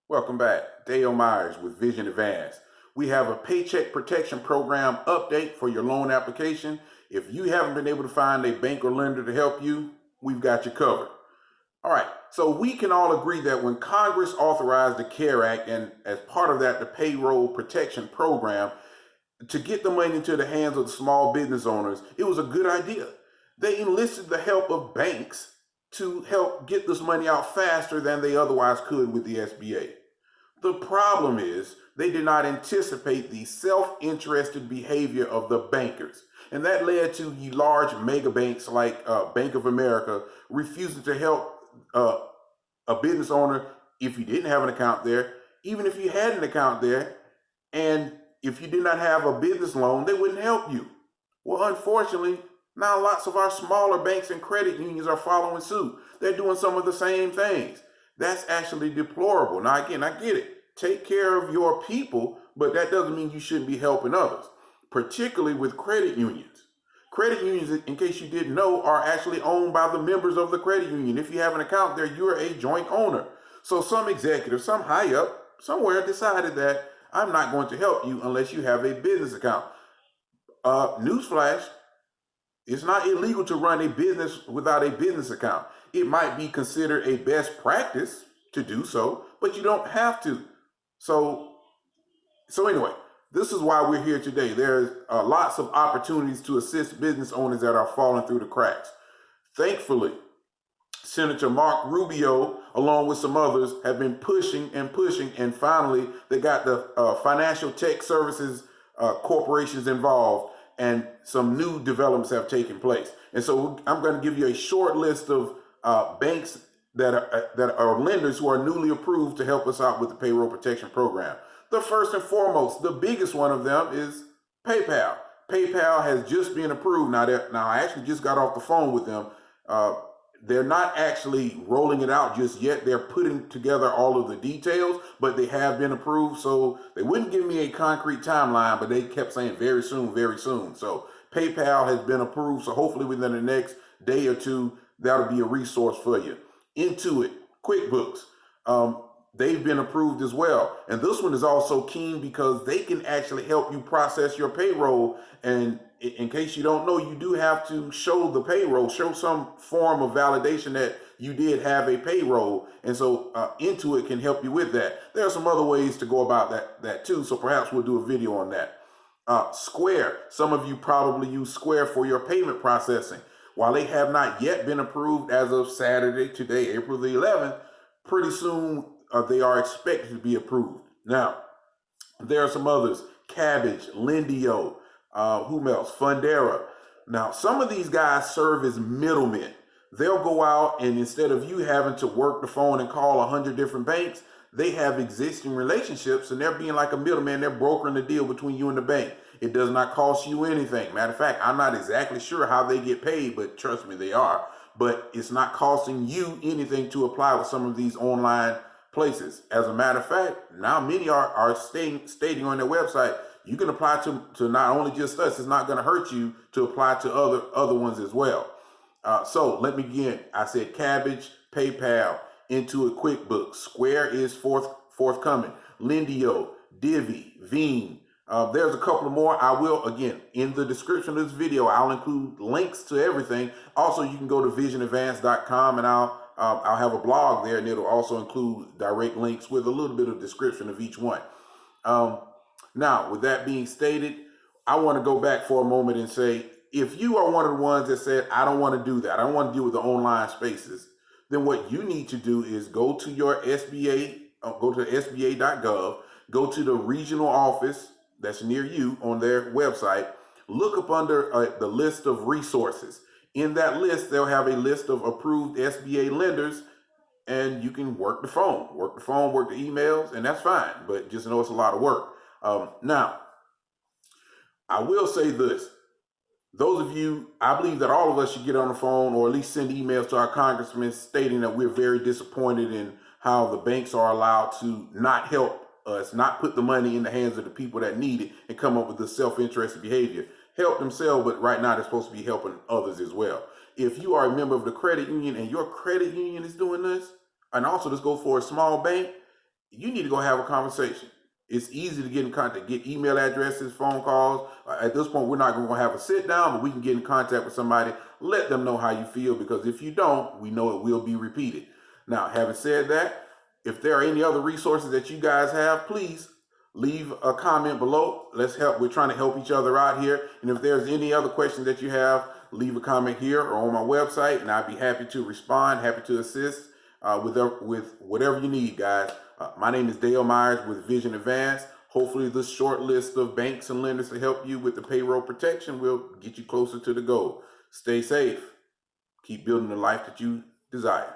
Welcome back. Dale Myers with Vision Advance. We have a Paycheck Protection Program update for your loan application. If you haven't been able to find a bank or lender to help you, we've got you covered. All right, so we can all agree that when Congress authorized the CARE Act and as part of that, the Payroll Protection Program, to get the money into the hands of the small business owners, it was a good idea. They enlisted the help of banks to help get this money out faster than they otherwise could with the SBA. The problem is they did not anticipate the self-interested behavior of the bankers. And that led to the large mega banks like Bank of America refusing to help a business owner if you didn't have an account there, even if you had an account there, and if you did not have a business loan, they wouldn't help you. Well, unfortunately, now lots of our smaller banks and credit unions are following suit. They're doing some of the same things. That's actually deplorable. Now, again, I get it. Take care of your people, but that doesn't mean you shouldn't be helping others, particularly with credit unions. Credit unions, in case you didn't know, are actually owned by the members of the credit union. If you have an account there, you're a joint owner. So some executive, some high up, somewhere decided that I'm not going to help you unless you have a business account. Newsflash, it's not illegal to run a business without a business account. It might be considered a best practice to do so, but you don't have to. So anyway, this is why we're here today. There's lots of opportunities to assist business owners that are falling through the cracks. Thankfully, Senator Mark Rubio, along with some others, have been pushing, and finally they got the financial tech services corporations involved, and some new developments have taken place. And so I'm going to give you a short list of banks that are lenders who are newly approved to help us out with the Payroll Protection Program. The first and foremost, the biggest one of them is PayPal. PayPal has just been approved. Now I actually just got off the phone with them. They're not actually rolling it out just yet. They're putting together all of the details, but they have been approved. So they wouldn't give me a concrete timeline, but they kept saying very soon, very soon. So PayPal has been approved. So hopefully within the next day or two, that'll be a resource for you. Intuit, QuickBooks, they've been approved as well. And this one is also keen because they can actually help you process your payroll. And in case you don't know, you do have to show the payroll, show some form of validation that you did have a payroll. And so Intuit can help you with that. There are some other ways to go about that too. So perhaps we'll do a video on that. Square, some of you probably use Square for your payment processing. While they have not yet been approved as of Saturday, today, April the 11th, pretty soon they are expected to be approved. Now, there are some others, Cabbage, Lendio, whom else? Fundera. Now, some of these guys serve as middlemen. They'll go out and instead of you having to work the phone and call 100 different banks, they have existing relationships and they're being like a middleman. They're brokering the deal between you and the bank. It does not cost you anything. Matter of fact, I'm not exactly sure how they get paid, but trust me, they are. But it's not costing you anything to apply with some of these online places. As a matter of fact, now many are stating on their website, you can apply to not only just us, it's not going to hurt you to apply to other ones as well. So let me begin. I said Cabbage, PayPal, Intuit, QuickBooks, Square is forthcoming, Lendio, Divvy, Veeam. There's a couple more. I will, again, in the description of this video, I'll include links to everything. Also, you can go to visionadvance.com and I'll have a blog there, and it'll also include direct links with a little bit of description of each one. Now, with that being stated, I want to go back for a moment and say, if you are one of the ones that said, I don't want to do that, I don't want to deal with the online spaces, then what you need to do is go to your SBA, go to sba.gov, go to the regional office that's near you on their website, look up under the list of resources. In that list, they'll have a list of approved SBA lenders, and you can work the phone, work the emails, and that's fine, but just know it's a lot of work. Now, I will say this. Those of you, I believe that all of us should get on the phone or at least send emails to our congressmen stating that we're very disappointed in how the banks are allowed to not help us, not put the money in the hands of the people that need it and come up with this self-interested behavior. Help themselves, but right now they're supposed to be helping others as well. If you are a member of the credit union and your credit union is doing this, and also this goes for a small bank, you need to go have a conversation. It's easy to get in contact, get email addresses, phone calls. At this point, we're not going to have a sit down, but we can get in contact with somebody, let them know how you feel, because if you don't, we know it will be repeated. Now, having said that, if there are any other resources that you guys have, please leave a comment below. Let's help. We're trying to help each other out here. And if there's any other questions that you have, leave a comment here or on my website, and I'd be happy to respond, happy to assist with whatever you need, guys. My name is Dale Myers with Vision Advance. Hopefully this short list of banks and lenders to help you with the payroll protection will get you closer to the goal. Stay safe. Keep building the life that you desire.